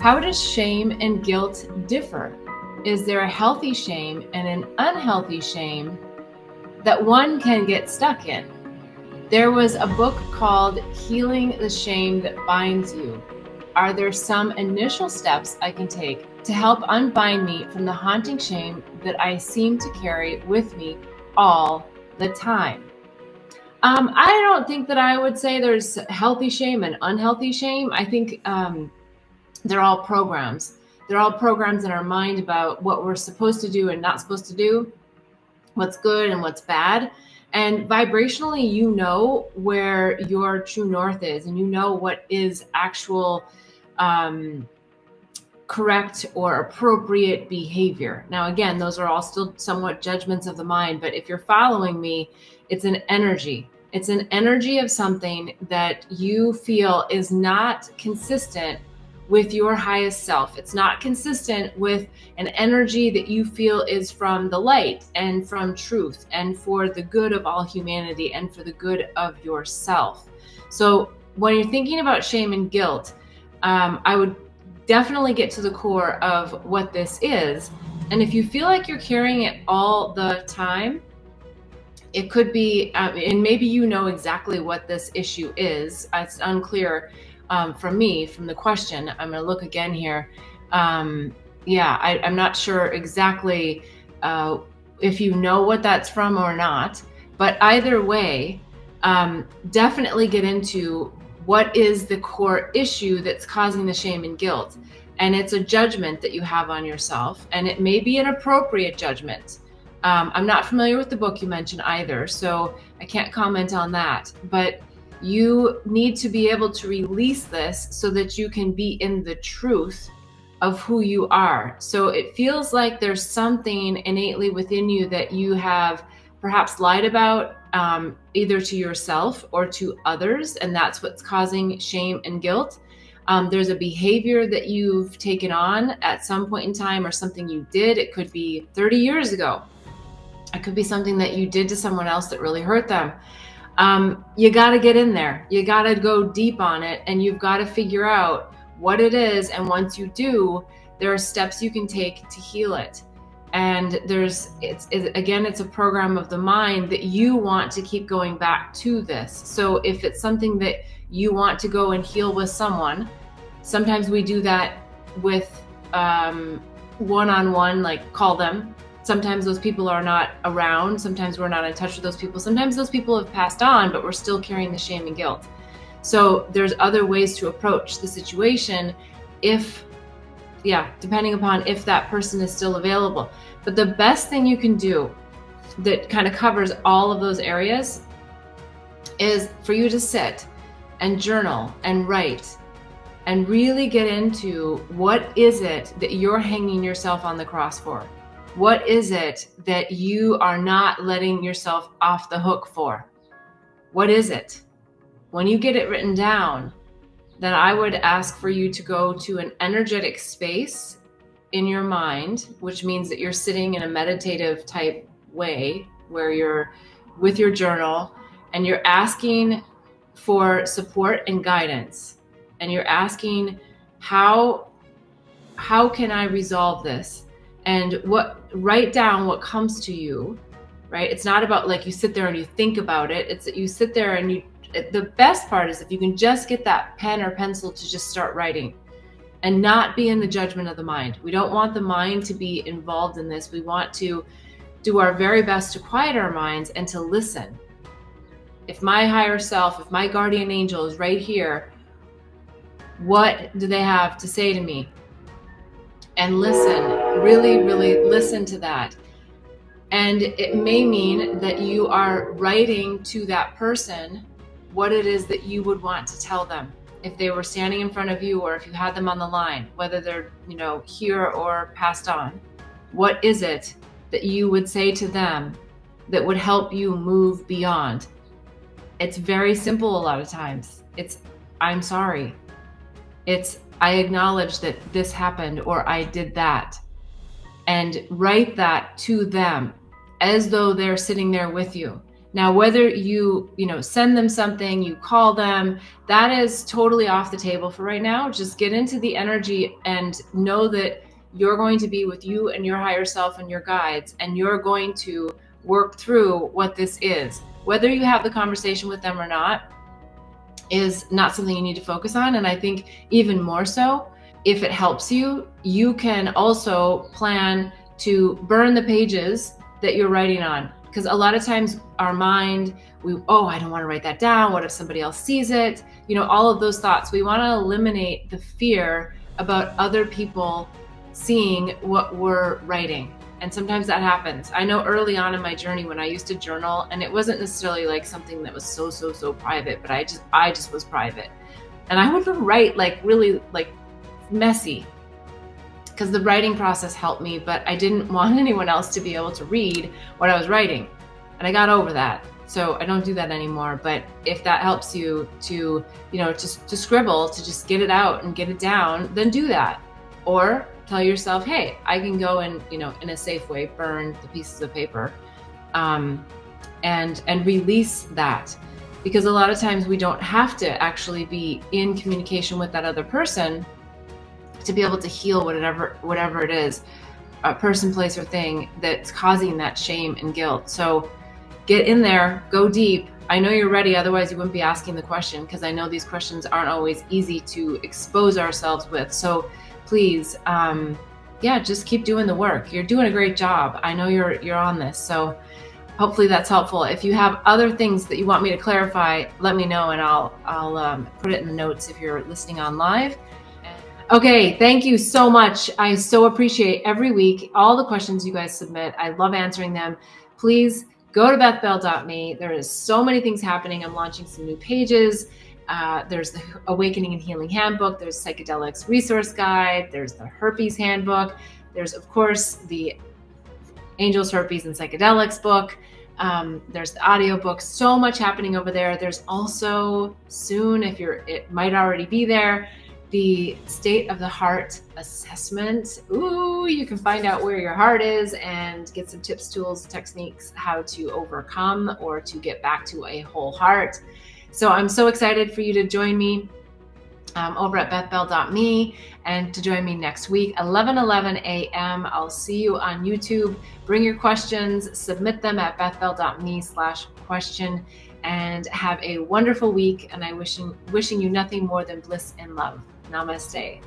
How does shame and guilt differ? Is there a healthy shame and an unhealthy shame that one can get stuck in? There was a book called Healing the Shame That Binds You. Are there some initial steps I can take to help unbind me from the haunting shame that I seem to carry with me all the time? I don't think that I would say there's healthy shame and unhealthy shame. I think they're all programs. They're all programs in our mind about what we're supposed to do and not supposed to do, what's good and what's bad. And vibrationally, you know where your true north is, and you know what is actual correct or appropriate behavior. Now, again, those are all still somewhat judgments of the mind, but if you're following me, it's an energy. It's an energy of something that you feel is not consistent with your highest self. It's not consistent with an energy that you feel is from the light and from truth and for the good of all humanity and for the good of yourself. So when you're thinking about shame and guilt, I would definitely get to the core of what this is. And if you feel like you're carrying it all the time, it could be, and maybe you know exactly what this issue is. It's unclear from me, from the question. I'm going to look again here. I'm not sure exactly if you know what that's from or not, but either way, definitely get into what is the core issue that's causing the shame and guilt. And it's a judgment that you have on yourself, and it may be an appropriate judgment. I'm not familiar with the book you mentioned either, so I can't comment on that, but you need to be able to release this so that you can be in the truth of who you are. So it feels like there's something innately within you that you have perhaps lied about, either to yourself or to others, and that's what's causing shame and guilt. There's a behavior that you've taken on at some point in time, or something you did. It could be 30 years ago. It could be something that you did to someone else that really hurt them. You got to get in there. You got to go deep on it, and you've got to figure out what it is. And once you do, there are steps you can take to heal it. And it's a program of the mind that you want to keep going back to this. So if it's something that you want to go and heal with someone, sometimes we do that with one-on-one, like call them. Sometimes those people are not around. Sometimes we're not in touch with those people. Sometimes those people have passed on, but we're still carrying the shame and guilt. So there's other ways to approach the situation depending upon if that person is still available. But the best thing you can do that kind of covers all of those areas is for you to sit and journal and write and really get into what is it that you're hanging yourself on the cross for? What is it that you are not letting yourself off the hook for? What is it? When you get it written down, then I would ask for you to go to an energetic space in your mind, which means that you're sitting in a meditative type way where you're with your journal and you're asking for support and guidance. And you're asking, how can I resolve this? And write down what comes to you, right? It's not about like you sit there and you think about it. It's that you sit there and the best part is if you can just get that pen or pencil to just start writing and not be in the judgment of the mind. We don't want the mind to be involved in this. We want to do our very best to quiet our minds and to listen. If my higher self, if my guardian angel is right here, what do they have to say to me? And listen, really, really listen to that. And it may mean that you are writing to that person what it is that you would want to tell them if they were standing in front of you, or if you had them on the line, whether they're, here or passed on. What is it that you would say to them that would help you move beyond? It's very simple a lot of times. It's, I'm sorry. It's, I acknowledge that this happened, or I did that. And write that to them as though they're sitting there with you. Now, whether you send them something, you call them, that is totally off the table for right now. Just get into the energy and know that you're going to be with you and your higher self and your guides, and you're going to work through what this is. Whether you have the conversation with them or not is not something you need to focus on. And I think even more so, if it helps you, you can also plan to burn the pages that you're writing on. Because a lot of times our mind, I don't want to write that down. What if somebody else sees it? All of those thoughts. We want to eliminate the fear about other people seeing what we're writing. And sometimes that happens. I know early on in my journey when I used to journal, and it wasn't necessarily like something that was so private, but I just was private. And I would write like really like messy, because the writing process helped me, but I didn't want anyone else to be able to read what I was writing. And I got over that. So I don't do that anymore. But if that helps you to, just to scribble, to just get it out and get it down, then do that. Or tell yourself, hey, I can go and, in a safe way, burn the pieces of paper, and release that. Because a lot of times we don't have to actually be in communication with that other person to be able to heal whatever it is, a person, place, or thing that's causing that shame and guilt. So get in there, go deep. I know you're ready, otherwise you wouldn't be asking the question, because I know these questions aren't always easy to expose ourselves with. So please, just keep doing the work. You're doing a great job. I know you're on this. So hopefully that's helpful. If you have other things that you want me to clarify, let me know, and I'll put it in the notes if you're listening on live. Okay, thank you so much. I so appreciate every week all the questions you guys submit. I love answering them. Please go to bethbell.me. There is so many things happening. I'm launching some new pages. There's the Awakening and Healing Handbook. There's Psychedelics Resource Guide. There's the Herpes Handbook. There's, of course, the Angels, Herpes, and Psychedelics book. There's the audiobook. So much happening over there. There's also soon, it might already be there, the State of the Heart assessment. You can find out where your heart is and get some tips, tools, techniques, how to overcome or to get back to a whole heart. So I'm so excited for you to join me over at bethbell.me, and to join me next week, 11:11 a.m. I'll see you on YouTube. Bring your questions, submit them at bethbell.me/question, and have a wonderful week. And I wishing you nothing more than bliss and love. Namaste.